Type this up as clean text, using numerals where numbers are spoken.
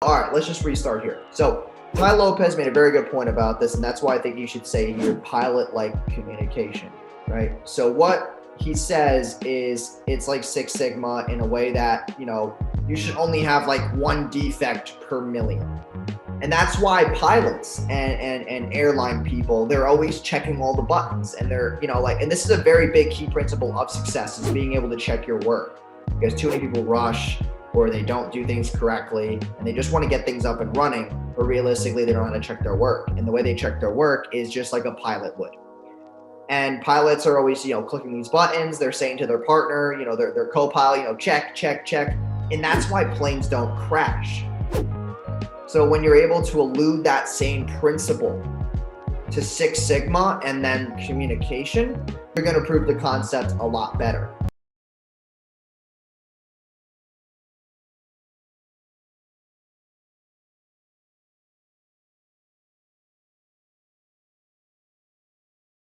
All right, let's just restart here. So Tai Lopez made a very good point about this, and that's why I think you should say here pilot-like communication, right? So what he says is it's like Six Sigma in a way that, you should only have like one defect per million. And that's why pilots and airline people, they're always checking all the buttons, and they're, and this is a very big key principle of success, is being able to check your work, because too many people rush or they don't do things correctly and they just want to get things up and running, but realistically they don't know how to check their work. And the way they check their work is just like a pilot would. And pilots are always, clicking these buttons. They're saying to their partner, their co-pilot, check, check, check. And that's why planes don't crash. So when you're able to elude that same principle to Six Sigma and then communication, you're going to prove the concept a lot better.